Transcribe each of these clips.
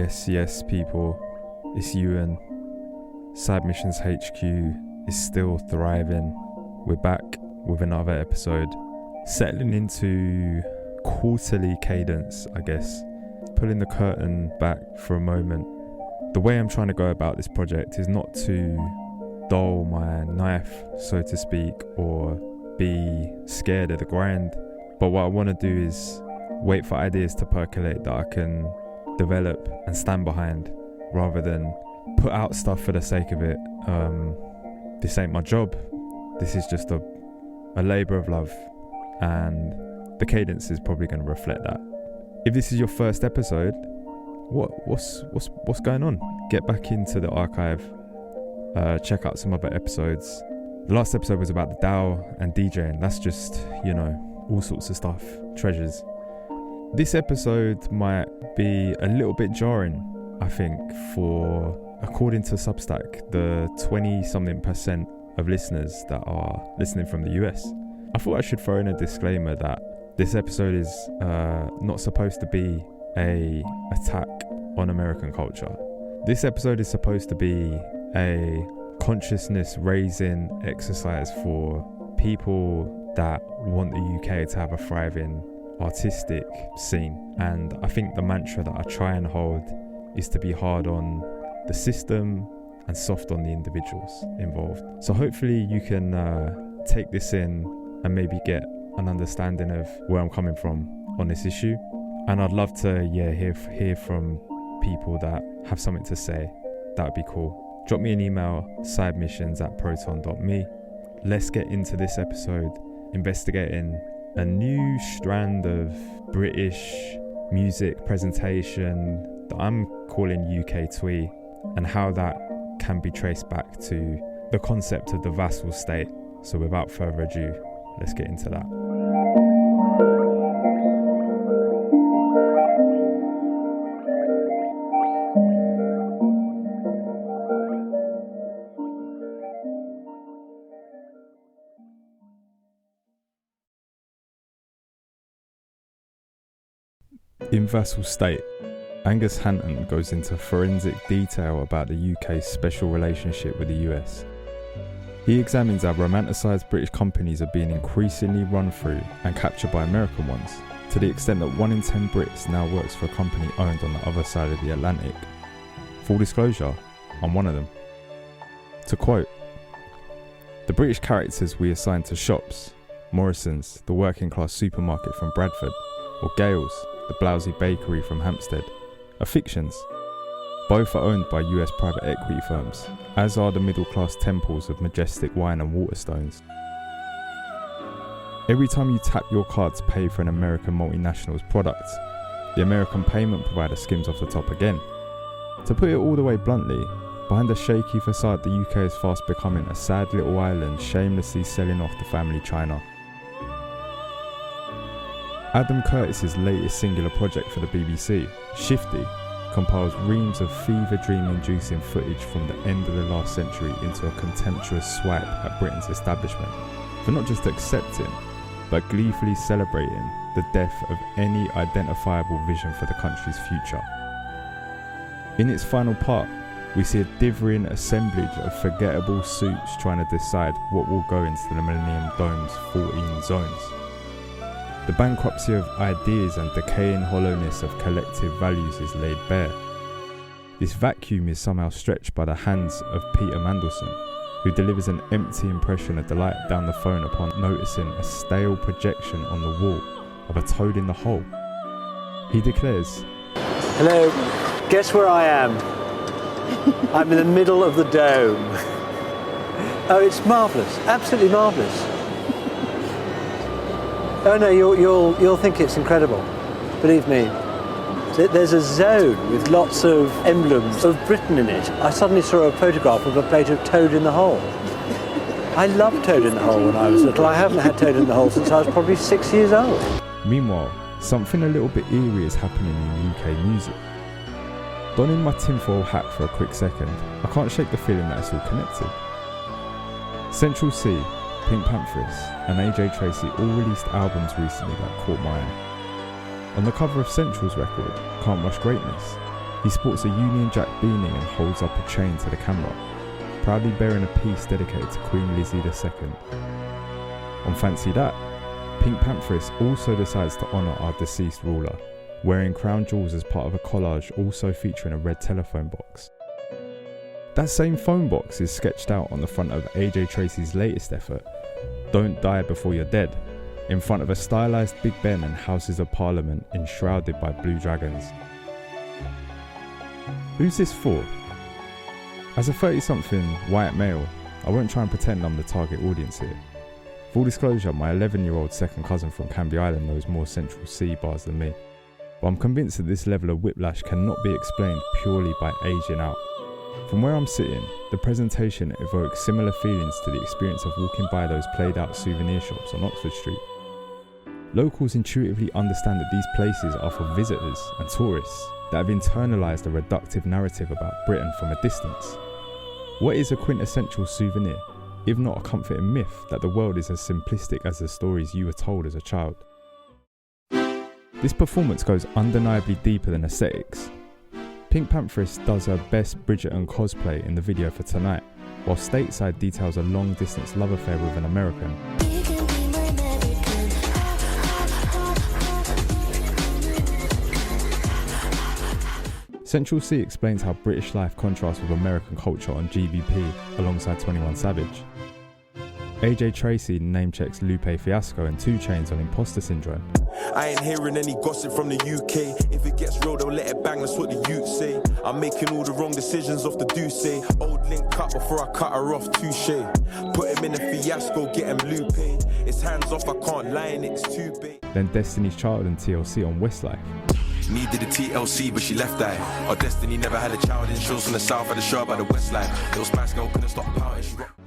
Yes, people, it's Ewan. Side Missions HQ is still thriving. We're back with another episode, settling into quarterly cadence, I guess. Pulling the curtain back for a moment. The way I'm trying to go about this project is not to dull my knife, so to speak, or be scared of the grind. But what I want to do is wait for ideas to percolate that I can develop and stand behind, rather than put out stuff for the sake of it. This ain't my job. This is just a labour of love, and the cadence is probably going to reflect that. If this is your first episode, what's going on? Get back into the archive, check out some other episodes. The last episode was about the DAO and DJing. That's just, all sorts of stuff, treasures. This episode might be a little bit jarring, I think, for, according to Substack, the 20-something% of listeners that are listening from the US. I thought I should throw in a disclaimer that this episode is not supposed to be a attack on American culture. This episode is supposed to be a consciousness raising exercise for people that want the UK to have a thriving artistic scene. And I think the mantra that I try and hold is to be hard on the system and soft on the individuals involved. So hopefully you can take this in and maybe get an understanding of where I'm coming from on this issue. And I'd love to hear from people that have something to say. That would be cool. Drop me an email, sidemissions@proton.me. Let's get into this episode, investigating a new strand of British music presentation that I'm calling UK Twee, and how that can be traced back to the concept of the vassal state. So without further ado, let's get into that. In Vassal State, Angus Hanton goes into forensic detail about the UK's special relationship with the US. He examines how romanticised British companies are being increasingly run through and captured by American ones, to the extent that 1 in 10 Brits now works for a company owned on the other side of the Atlantic. Full disclosure, I'm one of them. To quote, "The British characters we assign to shops, Morrison's, the working class supermarket from Bradford, or Gales, the blousy bakery from Hampstead, are fictions. Both are owned by US private equity firms, as are the middle class temples of majestic wine and Waterstones. Every time you tap your card to pay for an American multinational's product, the American payment provider skims off the top again. To put it all the way bluntly, behind a shaky facade, the UK is fast becoming a sad little island shamelessly selling off the family china." Adam Curtis's latest singular project for the BBC, Shifty, compiles reams of fever dream-inducing footage from the end of the last century into a contemptuous swipe at Britain's establishment, for not just accepting, but gleefully celebrating the death of any identifiable vision for the country's future. In its final part, we see a dithering assemblage of forgettable suits trying to decide what will go into the Millennium Dome's 14 zones. The bankruptcy of ideas and decaying hollowness of collective values is laid bare. This vacuum is somehow stretched by the hands of Peter Mandelson, who delivers an empty impression of delight down the phone upon noticing a stale projection on the wall of a toad in the hole. He declares, "Hello, guess where I am? I'm in the middle of the dome. Oh, it's marvellous, absolutely marvellous. Oh no, you'll think it's incredible. Believe me. There's a zone with lots of emblems of Britain in it. I suddenly saw a photograph of a plate of Toad in the Hole. I loved Toad in the Hole when I was little. I haven't had Toad in the Hole since I was probably 6 years old." Meanwhile, something a little bit eerie is happening in UK music. Donning my tinfoil hat for a quick second, I can't shake the feeling that it's all connected. Central C, PinkPantheress and AJ Tracey all released albums recently that caught my eye. On the cover of Central's record, Can't Rush Greatness, He sports a Union Jack beanie and holds up a chain to the camera, proudly bearing a piece dedicated to Queen Lizzie II. On Fancy That, PinkPantheress also decides to honour our deceased ruler, wearing crown jewels as part of a collage also featuring a red telephone box. That same phone box is sketched out on the front of AJ Tracey's latest effort, Don't Die Before You're Dead, in front of a stylised Big Ben and Houses of Parliament enshrouded by blue dragons. Who's this for? As a 30-something white male, I won't try and pretend I'm the target audience here. Full disclosure, my 11-year-old second cousin from Canby Island knows more Central C bars than me, but I'm convinced that this level of whiplash cannot be explained purely by aging out. From where I'm sitting, the presentation evokes similar feelings to the experience of walking by those played out souvenir shops on Oxford Street. Locals intuitively understand that these places are for visitors and tourists that have internalised a reductive narrative about Britain from a distance. What is a quintessential souvenir, if not a comforting myth that the world is as simplistic as the stories you were told as a child? This performance goes undeniably deeper than aesthetics. PinkPantheress does her best Bridgerton cosplay in the video for Tonight, while Stateside details a long-distance love affair with an American. Central C explains how British life contrasts with American culture on GBP alongside 21 Savage. AJ Tracey name-checks Lupe Fiasco and 2 Chainz on imposter syndrome. I ain't hearing any gossip from the UK. If it gets real, they'll let it bang, that's what the youth say. I'm making all the wrong decisions off the Duce. Old link cut before I cut her off, touche. Put him in a fiasco, get him Lupe. It's hands off, I can't lie and it's too big. Then Destiny's Child and TLC on Westlife. Needed a TLC, but she left that. Our Destiny never had a child in shows from the south, had a show about the Westlife. Little Spice Girl couldn't stop pouting.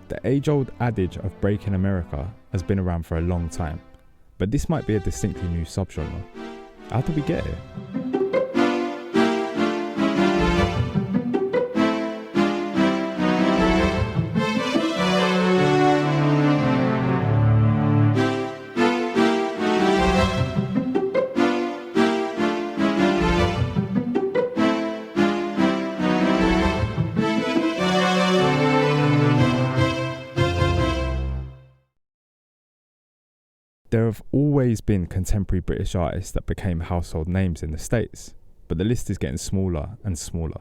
The age-old adage of breaking America has been around for a long time, but this might be a distinctly new subgenre. How did we get here? There have always been contemporary British artists that became household names in the States, but the list is getting smaller and smaller.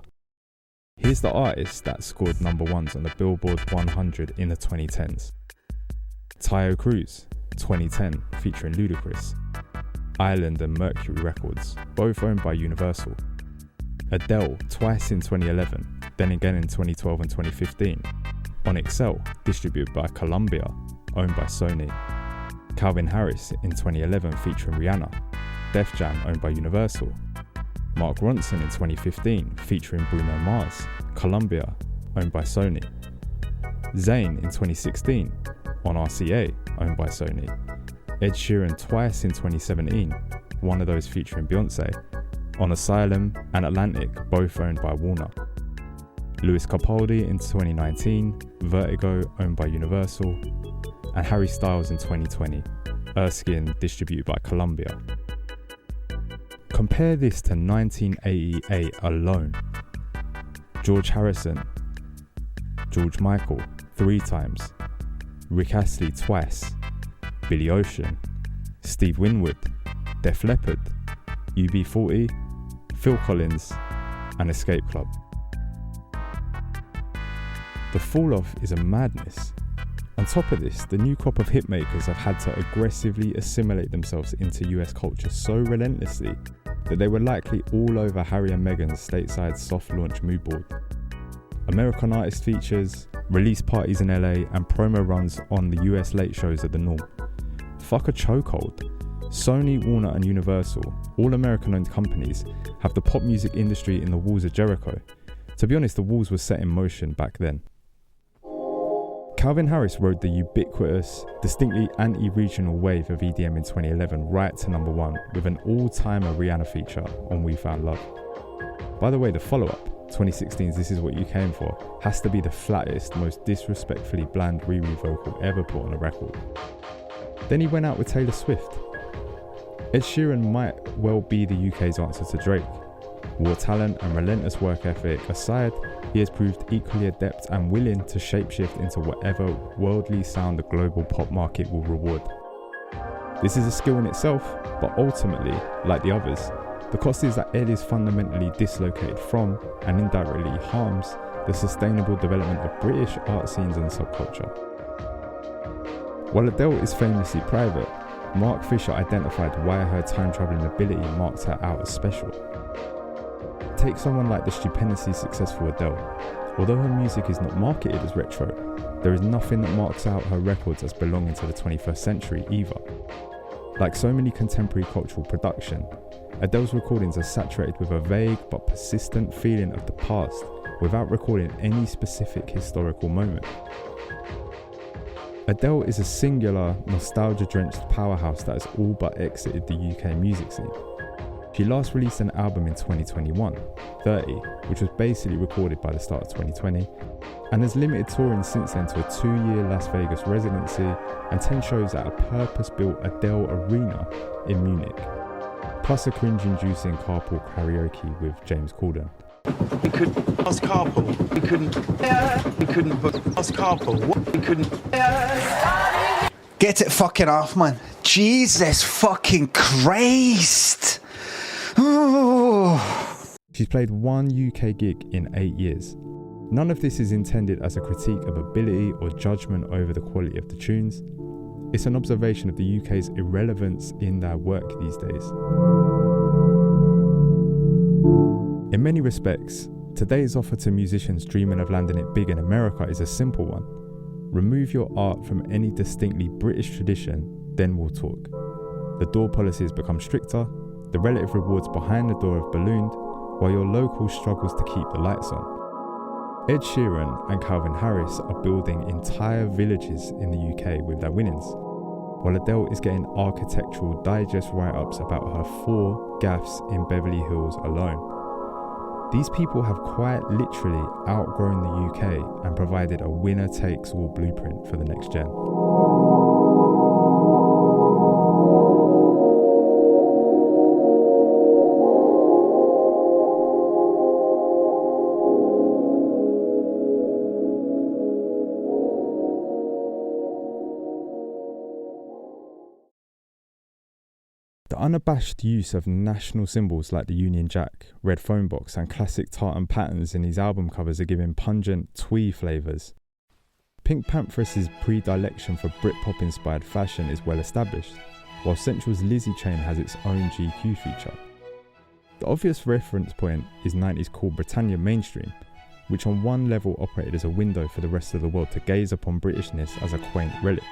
Here's the artist that scored #1s on the Billboard 100 in the 2010s. Tayo Cruz, 2010, featuring Ludacris. Island and Mercury Records, both owned by Universal. Adele, twice in 2011, then again in 2012 and 2015. On Excel, distributed by Columbia, owned by Sony. Calvin Harris in 2011 featuring Rihanna, Def Jam owned by Universal. Mark Ronson in 2015 featuring Bruno Mars, Columbia owned by Sony. Zayn in 2016 on RCA owned by Sony. Ed Sheeran twice in 2017, one of those featuring Beyonce. On Asylum and Atlantic, both owned by Warner. Lewis Capaldi in 2019, Vertigo owned by Universal. And Harry Styles in 2020, Erskine distributed by Columbia. Compare this to 1988 alone. George Harrison, George Michael 3 times, Rick Astley twice, Billy Ocean, Steve Winwood, Def Leppard, UB40, Phil Collins, and Escape Club. The fall off is a madness. On top of this, the new crop of hitmakers have had to aggressively assimilate themselves into US culture so relentlessly that they were likely all over Harry and Meghan's Stateside soft launch mood board. American artist features, release parties in LA, and promo runs on the US late shows are the norm. Fuck a chokehold. Sony, Warner and Universal, all American-owned companies, have the pop music industry in the walls of Jericho. To be honest, the walls were set in motion back then. Calvin Harris rode the ubiquitous, distinctly anti-regional wave of EDM in 2011 right to #1 with an all-timer Rihanna feature on We Found Love. By the way, the follow-up, 2016's This Is What You Came For, has to be the flattest, most disrespectfully bland Riri vocal ever put on a record. Then he went out with Taylor Swift. Ed Sheeran might well be the UK's answer to Drake. Raw talent and relentless work ethic aside, he has proved equally adept and willing to shapeshift into whatever worldly sound the global pop market will reward. This is a skill in itself, but ultimately, like the others, the cost is that Ed is fundamentally dislocated from and indirectly harms the sustainable development of British art scenes and subculture. While Adele is famously private, Mark Fisher identified why her time-travelling ability marks her out as special. Take someone like the stupendously successful Adele. Although her music is not marketed as retro, there is nothing that marks out her records as belonging to the 21st century either. Like so many contemporary cultural production, Adele's recordings are saturated with a vague but persistent feeling of the past without recording any specific historical moment. Adele is a singular, nostalgia-drenched powerhouse that has all but exited the UK music scene. She last released an album in 2021, 30, which was basically recorded by the start of 2020, and has limited touring since then to a 2-year Las Vegas residency and 10 shows at a purpose-built Adele Arena in Munich, plus a cringe-inducing carpool karaoke with James Corden. We couldn't ask carpool. We couldn't book ask carpool. We couldn't. Get it fucking off, man. Jesus fucking Christ. She's played one UK gig in 8 years. None of this is intended as a critique of ability or judgment over the quality of the tunes. It's an observation of the UK's irrelevance in their work these days. In many respects, today's offer to musicians dreaming of landing it big in America is a simple one. Remove your art from any distinctly British tradition, then we'll talk. The door policy has become stricter, the relative rewards behind the door have ballooned, while your local struggles to keep the lights on. Ed Sheeran and Calvin Harris are building entire villages in the UK with their winnings, while Adele is getting architectural digest write-ups about her 4 gaffes in Beverly Hills alone. These people have quite literally outgrown the UK and provided a winner-takes-all blueprint for the next gen. The unabashed use of national symbols like the Union Jack, red phone box and classic tartan patterns in these album covers are giving pungent Twee flavours. PinkPantheress' predilection for Britpop inspired fashion is well established, while Central's Lizzie chain has its own GQ feature. The obvious reference point is 90s Cool Britannia mainstream, which on one level operated as a window for the rest of the world to gaze upon Britishness as a quaint relic.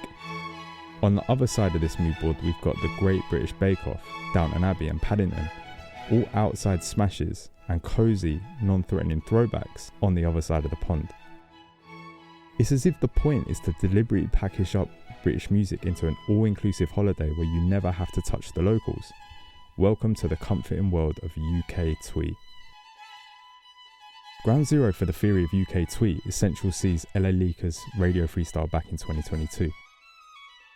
On the other side of this mood board, we've got the Great British Bake Off, Downton Abbey and Paddington, all outside smashes and cosy, non-threatening throwbacks on the other side of the pond. It's as if the point is to deliberately package up British music into an all-inclusive holiday where you never have to touch the locals. Welcome to the comforting world of UK Twee. Ground zero for the theory of UK Twee is Central C's LA Leaker's Radio Freestyle back in 2022.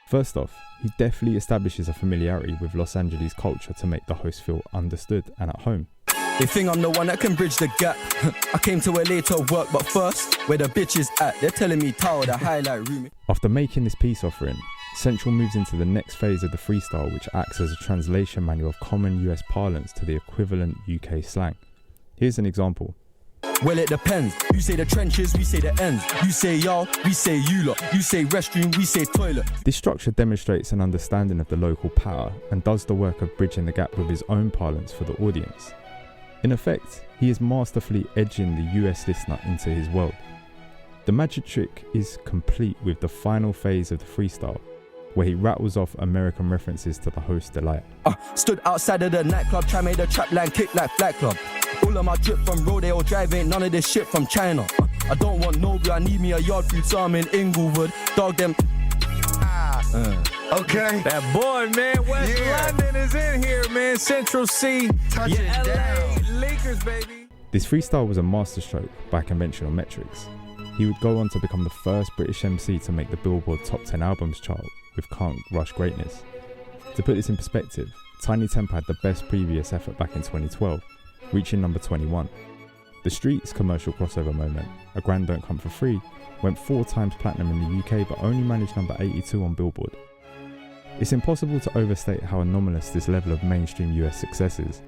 First off, he definitely establishes a familiarity with Los Angeles culture to make the host feel understood and at home. They think I'm the one that can bridge the gap. I came to LA to work, but first, where the bitches at? They're telling me Tower, the highlight room. After making this peace offering, Central moves into the next phase of the freestyle, which acts as a translation manual of common US parlance to the equivalent UK slang. Here's an example. Well, it depends. You say the trenches, we say the ends. You say y'all, we say you lot. You say restroom, we say toilet. This structure demonstrates an understanding of the local power and does the work of bridging the gap with his own parlance for the audience. In effect, he is masterfully edging the US listener into his world. The magic trick is complete with the final phase of the freestyle, where he rattles off American references to the host's delight. Stood outside of the nightclub, try made a trap line kick like Flat Club. All of my drip from Rodeo Drive, ain't none of this shit from China. I don't want Nobu, I need me a yard food, so I'm in Inglewood. Dog them. Okay. That boy, man, West London is in here, man. Central C, Touch it LA down. Lakers, baby. This freestyle was a masterstroke by conventional metrics. He would go on to become the first British MC to make the Billboard Top 10 Albums chart with Can't Rush Greatness. To put this in perspective, Tiny Temper had the best previous effort back in 2012, reaching number 21. The Streets commercial crossover moment, A Grand Don't Come For Free, went 4 times platinum in the UK but only managed number 82 on Billboard. It's impossible to overstate how anomalous this level of mainstream US success is.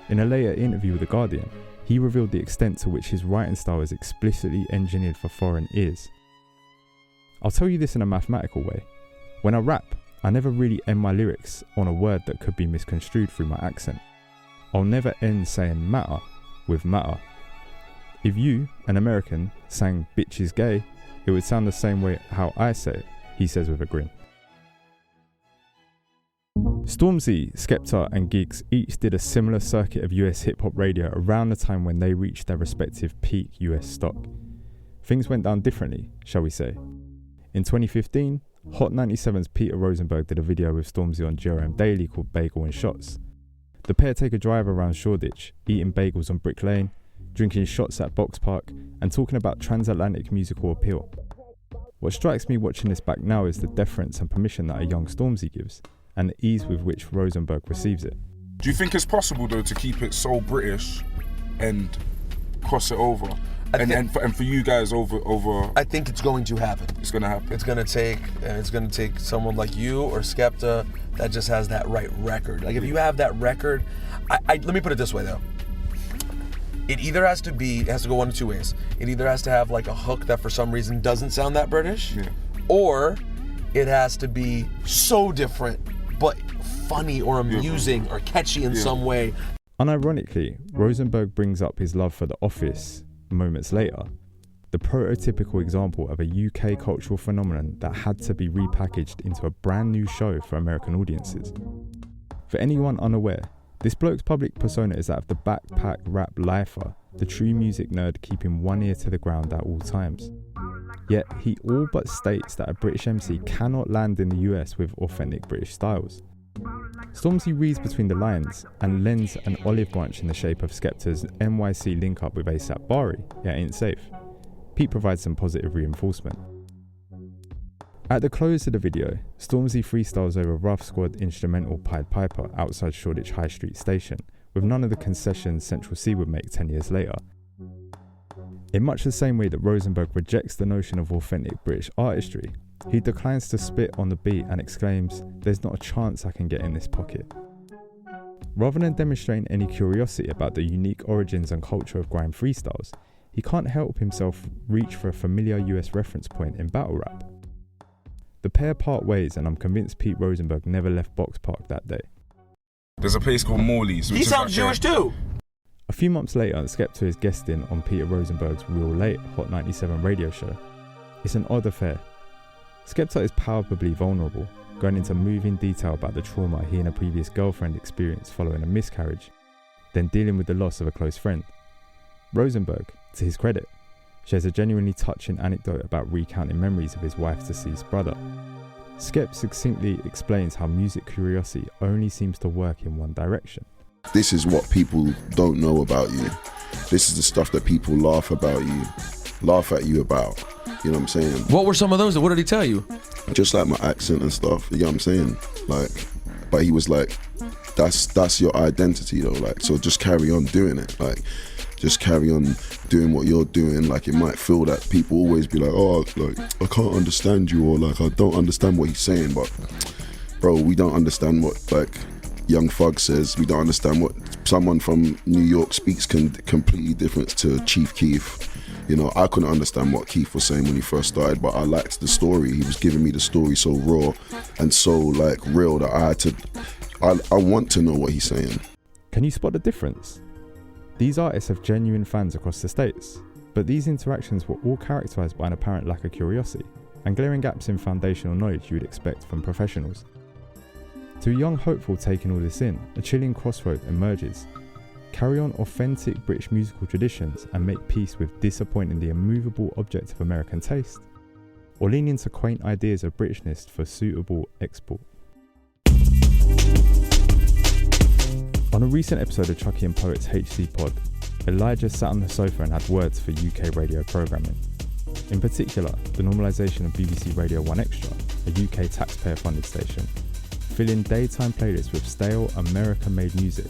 In a later interview with The Guardian, he revealed the extent to which his writing style is explicitly engineered for foreign ears. I'll tell you this in a mathematical way. When I rap, I never really end my lyrics on a word that could be misconstrued through my accent. I'll never end saying matter with matter. If you, an American, sang bitch is gay, it would sound the same way how I say it, he says with a grin. Stormzy, Skepta and Giggs each did a similar circuit of US hip-hop radio around the time when they reached their respective peak US stock. Things went down differently, shall we say. In 2015, Hot 97's Peter Rosenberg did a video with Stormzy on GRM Daily called Bagel and Shots. The pair take a drive around Shoreditch, eating bagels on Brick Lane, drinking shots at Box Park, and talking about transatlantic musical appeal. What strikes me watching this back now is the deference and permission that a young Stormzy gives, and the ease with which Rosenberg receives it. Do you think it's possible though to keep it so British and cross it over? And for you guys over I think it's going to happen. It's going to happen. It's going to take someone like you or Skepta that just has that right record. Like if you have that record, let me put it this way though. It either has to go one of two ways. It either has to have like a hook that for some reason doesn't sound that British, or it has to be so different but funny or amusing or catchy in some way. Unironically, Rosenberg brings up his love for The Office moments later, the prototypical example of a UK cultural phenomenon that had to be repackaged into a brand new show for American audiences. For anyone unaware, this bloke's public persona is that of the backpack rap lifer, the true music nerd keeping one ear to the ground at all times. Yet he all but states that a British MC cannot land in the US with authentic British styles. Stormzy reads between the lines and lends an olive branch in the shape of Skepta's NYC link up with ASAP Bari, It Ain't Safe. Pete provides some positive reinforcement. At the close of the video, Stormzy freestyles over Rough Squad instrumental Pied Piper outside Shoreditch High Street station, with none of the concessions Central C would make 10 years later. In much the same way that Rosenberg rejects the notion of authentic British artistry, he declines to spit on the beat and exclaims, "There's not a chance I can get in this pocket." Rather than demonstrating any curiosity about the unique origins and culture of grime freestyles, he can't help himself reach for a familiar US reference point in battle rap. The pair part ways, and I'm convinced Pete Rosenberg never left Box Park that day. There's a place called Morley's. He sounds Jewish too! A few months later, Skepta is guesting on Peter Rosenberg's Real Late Hot 97 radio show. It's an odd affair. Skepta is palpably vulnerable, going into moving detail about the trauma he and a previous girlfriend experienced following a miscarriage, then dealing with the loss of a close friend. Rosenberg, to his credit, shares a genuinely touching anecdote about recounting memories of his wife's deceased brother. Skep succinctly explains how music curiosity only seems to work in one direction. This is what people don't know about you. This is the stuff that people laugh at you about. You know what I'm saying? What were some of those? What did he tell you? Just like my accent and stuff, you know what I'm saying? Like, but he was like, that's your identity though, like, so just carry on doing it. Like, just carry on doing what you're doing. Like, it might feel that people always be like, oh, like, I can't understand you, or like, I don't understand what he's saying, but bro, we don't understand what, like, Young Thug says. We don't understand what someone from New York speaks completely different to Chief Keef. You know, I couldn't understand what Keith was saying when he first started, but I liked the story. He was giving me the story so raw and so like real that I want to know what he's saying. Can you spot the difference? These artists have genuine fans across the states, but these interactions were all characterised by an apparent lack of curiosity and glaring gaps in foundational knowledge you would expect from professionals. To a young hopeful taking all this in, a chilling crossroad emerges. Carry on authentic British musical traditions and make peace with disappointingly immovable object of American taste, or lean into quaint ideas of Britishness for suitable export. On a recent episode of Chucky and Poet's HC Pod, Elijah sat on the sofa and had words for UK radio programming. In particular, the normalisation of BBC Radio 1 Extra, a UK taxpayer-funded station, filling daytime playlists with stale American-made music,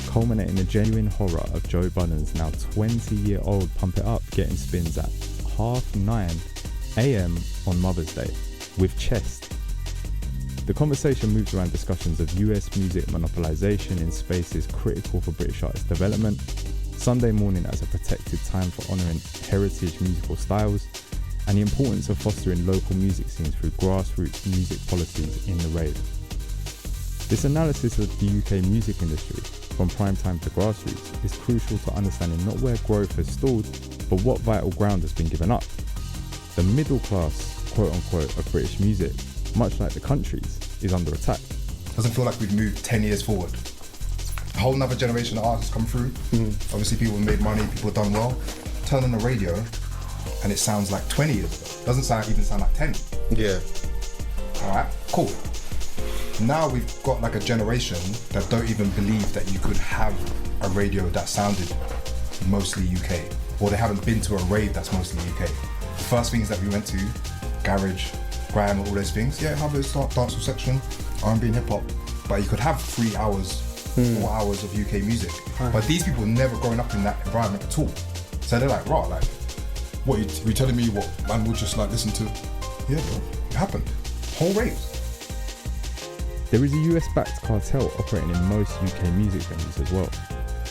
culminating in a genuine horror of Joe Budden's now 20-year-old Pump It Up getting spins at 9:30 a.m. on Mother's Day with Chest. The conversation moves around discussions of US music monopolization in spaces critical for British artist development, Sunday morning as a protected time for honouring heritage musical styles, and the importance of fostering local music scenes through grassroots music policies in the rave. This analysis of the UK music industry, from prime time to grassroots, is crucial to understanding not where growth has stalled, but what vital ground has been given up. The middle class, quote-unquote, of British music, much like the country's, is under attack. Doesn't feel like we've moved 10 years forward. A whole nother generation of artists come through. Obviously people have made money, people have done well. Turn on the radio and it sounds like 20 years ago. Doesn't even sound like 10. Yeah. Alright, cool. Now we've got like a generation that don't even believe that you could have a radio that sounded mostly UK, or they haven't been to a rave that's mostly UK. The first things that we went to, garage, grime, all those things, yeah, have a dancehall section, R&B and hip hop, but you could have 3 hours, 4 hours of UK music. But these people never grown up in that environment at all. So they're like, right, like, what, you telling me what man would just like listen to? Yeah, bro, it happened. Whole raves. There is a US-backed cartel operating in most UK music venues as well.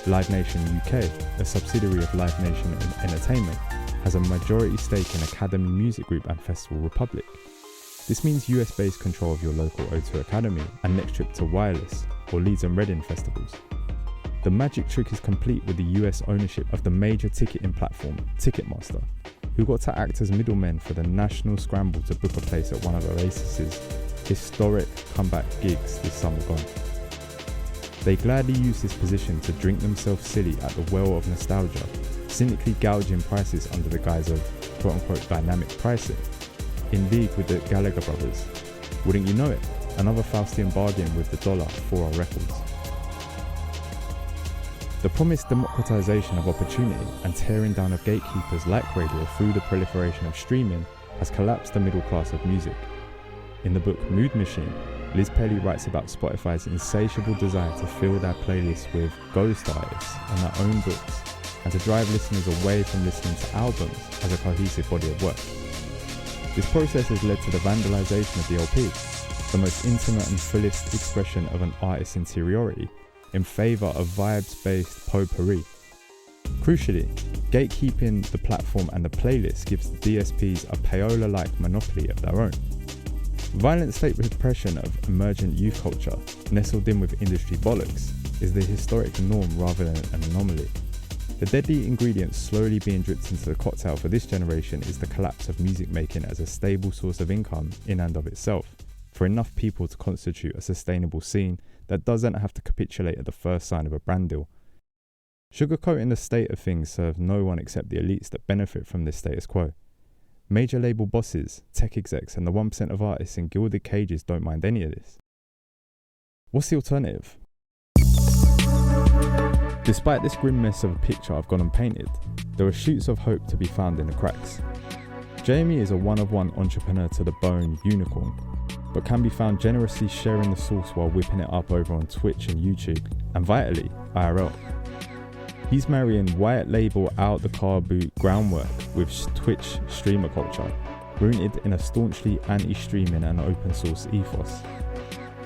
Live Nation UK, a subsidiary of Live Nation Entertainment, has a majority stake in Academy Music Group and Festival Republic. This means US-based control of your local O2 Academy and next trip to Wireless or Leeds and Reading festivals. The magic trick is complete with the US ownership of the major ticketing platform, Ticketmaster, who got to act as middlemen for the national scramble to book a place at one of Oasis's historic comeback gigs this summer gone. They gladly use this position to drink themselves silly at the well of nostalgia, cynically gouging prices under the guise of quote-unquote dynamic pricing, in league with the Gallagher brothers. Wouldn't you know it? Another Faustian bargain with the dollar for our records. The promised democratization of opportunity and tearing down of gatekeepers like radio through the proliferation of streaming has collapsed the middle class of music. In the book Mood Machine, Liz Pelly writes about Spotify's insatiable desire to fill their playlists with ghost artists on their own books and to drive listeners away from listening to albums as a cohesive body of work. This process has led to the vandalization of the LP, the most intimate and fullest expression of an artist's interiority, in favour of vibes-based potpourri. Crucially, gatekeeping the platform and the playlist gives the DSPs a payola-like monopoly of their own. Violent state repression of emergent youth culture, nestled in with industry bollocks, is the historic norm rather than an anomaly. The deadly ingredient slowly being dripped into the cocktail for this generation is the collapse of music making as a stable source of income in and of itself, for enough people to constitute a sustainable scene that doesn't have to capitulate at the first sign of a brand deal. Sugarcoating the state of things serves no one except the elites that benefit from this status quo. Major label bosses, tech execs, and the 1% of artists in gilded cages don't mind any of this. What's the alternative? Despite this grim mess of a picture I've gone and painted, there are shoots of hope to be found in the cracks. Jamie is a one-of-one entrepreneur to the bone unicorn, but can be found generously sharing the sauce while whipping it up over on Twitch and YouTube, and vitally, IRL. He's marrying white label out the car boot groundwork with Twitch streamer culture, rooted in a staunchly anti-streaming and open source ethos.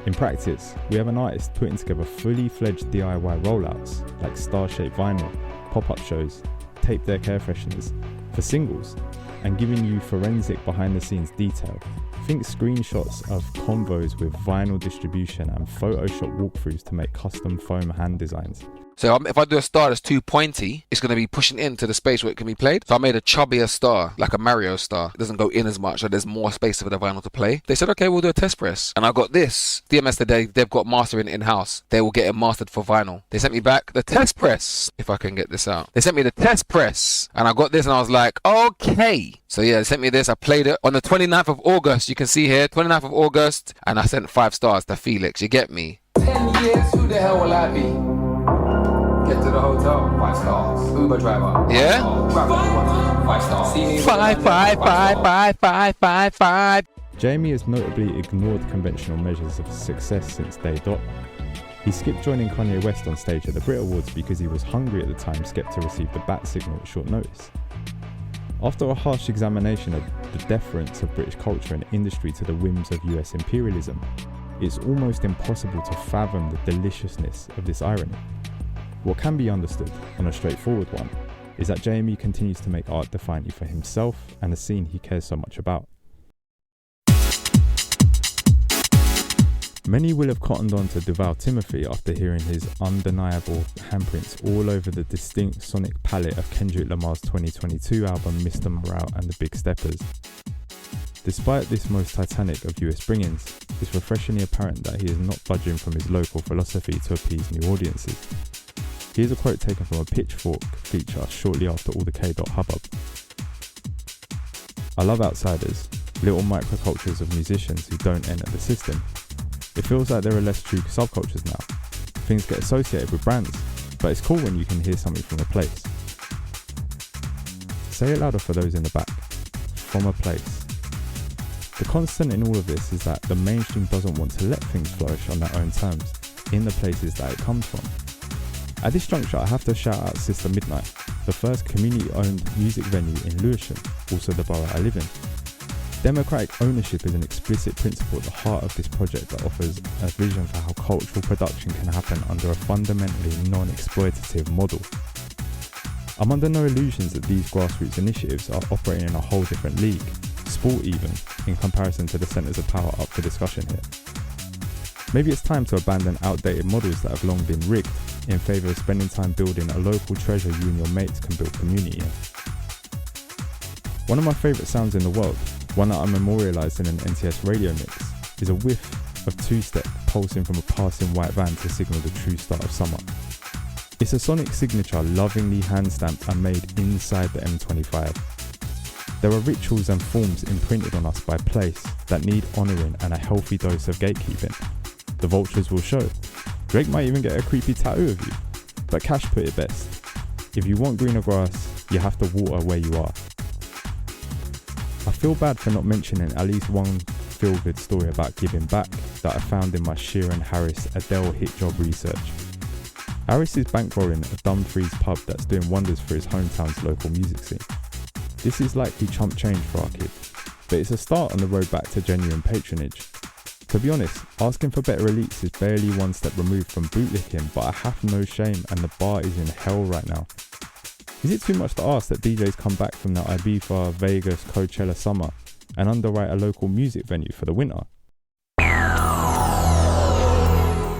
In practice, we have an artist putting together fully fledged DIY rollouts like star-shaped vinyl, pop-up shows, tape deck air fresheners for singles, and giving you forensic behind-the-scenes detail. Think screenshots of convos with vinyl distribution and Photoshop walkthroughs to make custom foam hand designs. So if I do a star that's too pointy, it's going to be pushing into the space where it can be played. So I made a chubbier star, like a Mario star. It doesn't go in as much, so there's more space for the vinyl to play. They said, okay, we'll do a test press. And I got this. DMS today, they've got mastering in-house. They will get it mastered for vinyl. They sent me back the test press, if I can get this out. They sent me the test press. And I got this and I was like, okay. So yeah, they sent me this. I played it on the 29th of August. You can see here, 29th of August. And I sent 5 stars to Felix. You get me? 10 years, who the hell will I be? Get to the hotel, 5 stars. Uber driver. Yeah? 5 stars. See me 5. Jamie has notably ignored conventional measures of success since day dot. He skipped joining Kanye West on stage at the Brit Awards because he was hungry at the time Skepta received the bat signal at short notice. After a harsh examination of the deference of British culture and industry to the whims of US imperialism, it's almost impossible to fathom the deliciousness of this irony. What can be understood, on a straightforward one, is that JME continues to make art defiantly for himself and the scene he cares so much about. Many will have cottoned on to Duval Timothy after hearing his undeniable handprints all over the distinct sonic palette of Kendrick Lamar's 2022 album Mr. Morale and the Big Steppers. Despite this most titanic of US bring-ins, it's refreshingly apparent that he is not budging from his local philosophy to appease new audiences. Here's a quote taken from a Pitchfork feature shortly after all the K-Dot hubbub. I love outsiders, little microcultures of musicians who don't enter the system. It feels like there are less true subcultures now. Things get associated with brands, but it's cool when you can hear something from a place. Say it louder for those in the back. From a place. The constant in all of this is that the mainstream doesn't want to let things flourish on their own terms, in the places that it comes from. At this juncture, I have to shout out Sister Midnight, the first community-owned music venue in Lewisham, also the borough I live in. Democratic ownership is an explicit principle at the heart of this project that offers a vision for how cultural production can happen under a fundamentally non-exploitative model. I'm under no illusions that these grassroots initiatives are operating in a whole different league, sport even, in comparison to the centres of power up for discussion here. Maybe it's time to abandon outdated models that have long been rigged in favour of spending time building a local treasure you and your mates can build community in. One of my favourite sounds in the world, one that I memorialised in an NTS radio mix, is a whiff of two-step pulsing from a passing white van to signal the true start of summer. It's a sonic signature lovingly hand-stamped and made inside the M25. There are rituals and forms imprinted on us by place that need honouring and a healthy dose of gatekeeping. The vultures will show. Drake might even get a creepy tattoo of you. But Cash put it best. If you want greener grass, you have to water where you are. I feel bad for not mentioning at least one feel-good story about giving back that I found in my Sheeran Harris Adele hit job research. Harris is bankrolling a Dumfries pub that's doing wonders for his hometown's local music scene. This is likely chump change for our kid, but it's a start on the road back to genuine patronage. To be honest, asking for better elites is barely one step removed from bootlicking, but I have no shame and the bar is in hell right now. Is it too much to ask that DJs come back from the Ibiza, Vegas, Coachella summer and underwrite a local music venue for the winter?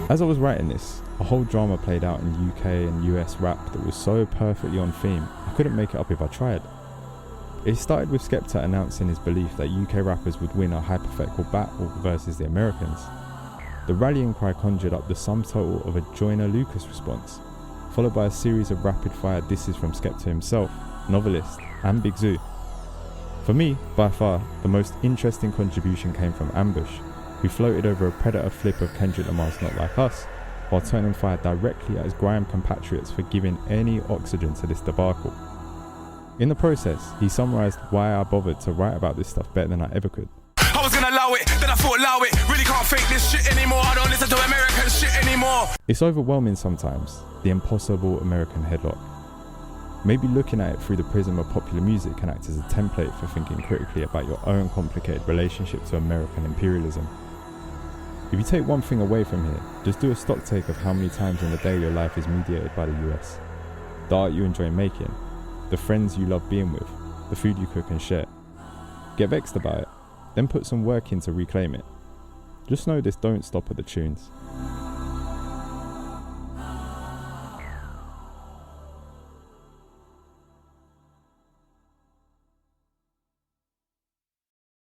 As I was writing this, a whole drama played out in UK and US rap that was so perfectly on theme, I couldn't make it up if I tried. It started with Skepta announcing his belief that UK rappers would win a hypothetical battle versus the Americans. The rallying cry conjured up the sum total of a Joyner Lucas response, followed by a series of rapid-fire disses from Skepta himself, Novelist, and Big Zoo. For me, by far, the most interesting contribution came from Ambush, who floated over a Predator flip of Kendrick Lamar's Not Like Us, while turning fire directly at his grime compatriots for giving any oxygen to this debacle. In the process, he summarised why I bothered to write about this stuff better than I ever could. I was gonna allow it, then I thought allow it. Really can't fake this shit anymore. I don't listen to American shit anymore. It's overwhelming sometimes, the impossible American headlock. Maybe looking at it through the prism of popular music can act as a template for thinking critically about your own complicated relationship to American imperialism. If you take one thing away from here, just do a stock take of how many times in the day your life is mediated by the US. The art you enjoy making, the friends you love being with, the food you cook and share. Get vexed about it, then put some work in to reclaim it. Just know this don't stop at the tunes.